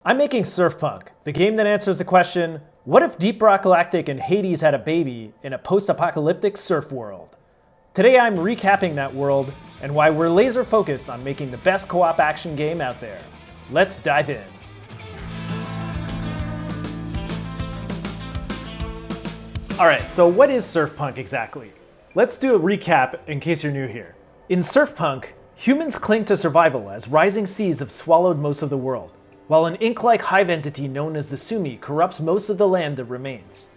I'm making Surfpunk, the game that answers the question, what if Deep Rock Galactic and Hades had a baby in a post-apocalyptic surf world? Today I'm recapping that world and why we're laser focused on making the best co-op action game out there. Let's dive in. Alright, so what is Surfpunk exactly? Let's do a recap in case you're new here. In Surfpunk, humans cling to survival as rising seas have swallowed most of the world, while an ink-like hive entity known as the Sumi corrupts most of the land that remains.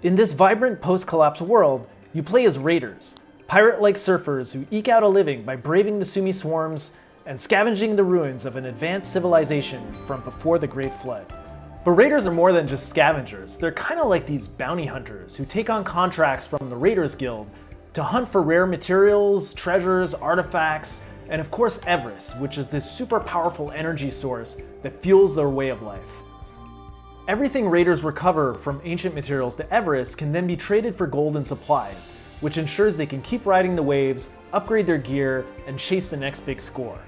In this vibrant post-collapse world, you play as raiders, pirate-like surfers who eke out a living by braving the Sumi swarms and scavenging the ruins of an advanced civilization from before the Great Flood. But raiders are more than just scavengers. They're kind of like these bounty hunters who take on contracts from the Raiders Guild to hunt for rare materials, treasures, artifacts, and of course Everest, which is this super powerful energy source that fuels their way of life. Everything raiders recover from ancient materials to Everest can then be traded for gold and supplies, which ensures they can keep riding the waves, upgrade their gear, and chase the next big score.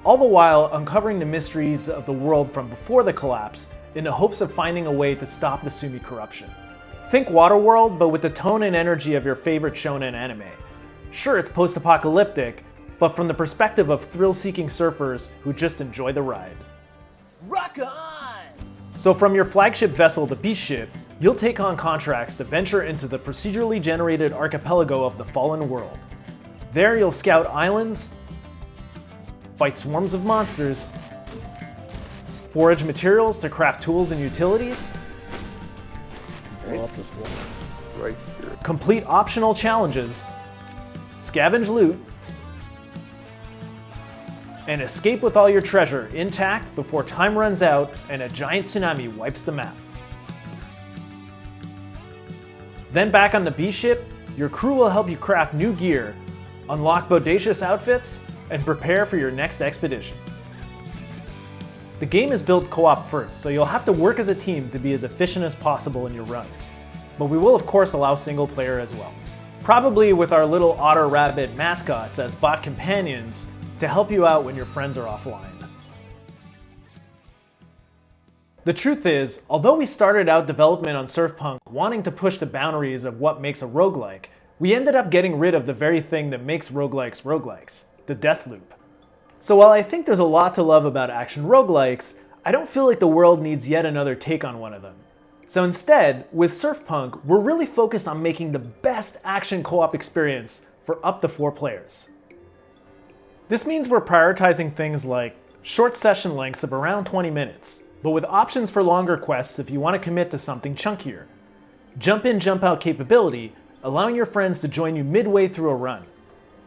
All the while uncovering the mysteries of the world from before the collapse in the hopes of finding a way to stop the Sumi corruption. Think Waterworld, but with the tone and energy of your favorite shonen anime. Sure, it's post-apocalyptic, but from the perspective of thrill-seeking surfers who just enjoy the ride. Rock on! So from your flagship vessel, the Beast Ship, you'll take on contracts to venture into the procedurally generated archipelago of the Fallen World. There you'll scout islands, fight swarms of monsters, forage materials to craft tools and utilities, Right here. complete optional challenges, scavenge loot, and escape with all your treasure intact before time runs out and a giant tsunami wipes the map. Then back on the Beast Ship, your crew will help you craft new gear, unlock bodacious outfits, and prepare for your next expedition. The game is built co-op first, so you'll have to work as a team to be as efficient as possible in your runs. But we will of course allow single player as well. Probably with our little otter rabbit mascots as bot companions to help you out when your friends are offline. The truth is, although we started out development on Surfpunk wanting to push the boundaries of what makes a roguelike, we ended up getting rid of the very thing that makes roguelikes roguelikes, the death loop. So while I think there's a lot to love about action roguelikes, I don't feel like the world needs yet another take on one of them. So instead, with Surfpunk, we're really focused on making the best action co-op experience for up to 4 players. This means we're prioritizing things like short session lengths of around 20 minutes, but with options for longer quests if you want to commit to something chunkier. Jump in, jump out capability, allowing your friends to join you midway through a run.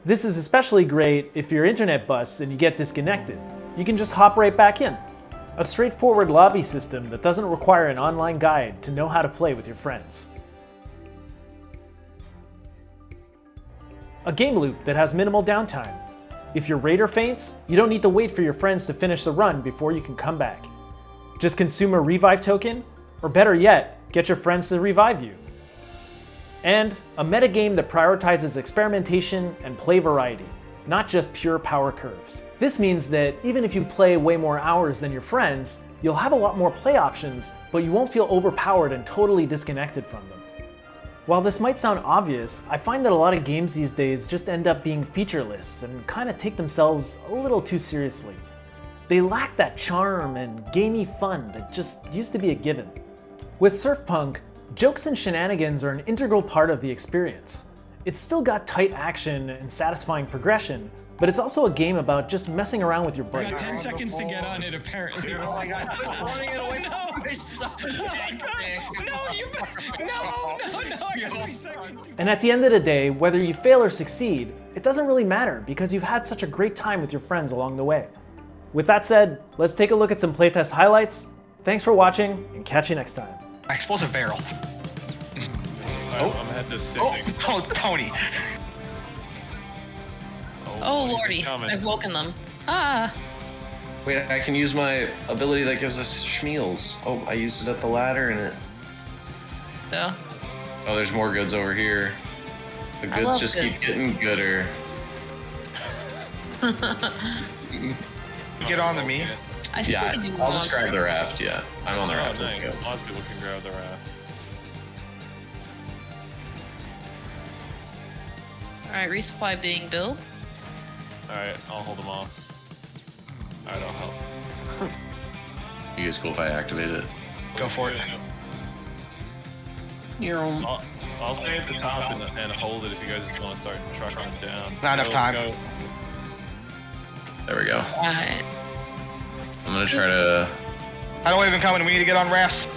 This is especially great if your internet busts and you get disconnected. You can just hop right back in. A straightforward lobby system that doesn't require an online guide to know how to play with your friends. A game loop that has minimal downtime. If your raider faints, you don't need to wait for your friends to finish the run before you can come back. Just consume a revive token, or better yet, get your friends to revive you. And a metagame that prioritizes experimentation and play variety, not just pure power curves. This means that even if you play way more hours than your friends, you'll have a lot more play options, but you won't feel overpowered and totally disconnected from them. While this might sound obvious, I find that a lot of games these days just end up being featureless and kind of take themselves a little too seriously. They lack that charm and gamey fun that just used to be a given. With Surfpunk, jokes and shenanigans are an integral part of the experience. It's still got tight action and satisfying progression, but it's also a game about just messing around with your I got buddies. 10 seconds to get on it, apparently. Oh my god, I'm running it away from No, I got 3 seconds. And at the end of the day, whether you fail or succeed, it doesn't really matter because you've had such a great time with your friends along the way. With that said, let's take a look at some playtest highlights. Thanks for watching, and catch you next time. explosive barrel. I'm at this sick. Oh, Tony. Oh lordy, coming. I've woken them. Ah! Wait, I can use my ability that gives us schmeals. Oh, I used it at the ladder and it... So, Oh, there's more goods over here. The I goods love just goods. keep getting gooder. Get on to me. I think we Yeah, can do I'll just one. grab the raft. Yeah, I'm on the Oh, raft. nice. Let's go. Lots of people can grab the raft. Alright, resupply being built. Alright, I'll hold them off. Alright, I'll help. You guys cool if I activate it? Go for it. I'll stay at the top and hold it if you guys just want to start trucking them down. Not enough time. Go. There we go. Alright. I'm gonna try to. I don't even coming. We need to get on rafts.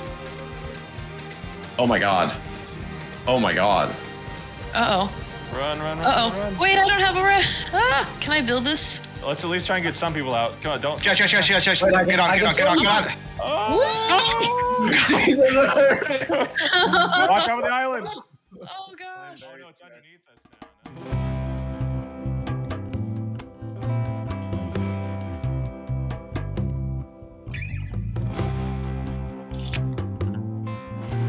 Oh my god. Oh my god. Uh-oh. Run, run, run, Uh-oh. run. Wait, I don't have a Ah! Can I build this? Let's at least try and get some people out. Come on, don't. Yes. Get on. Oh! Jesus. Watch out for the island! Oh gosh. Oh no, it's underneath.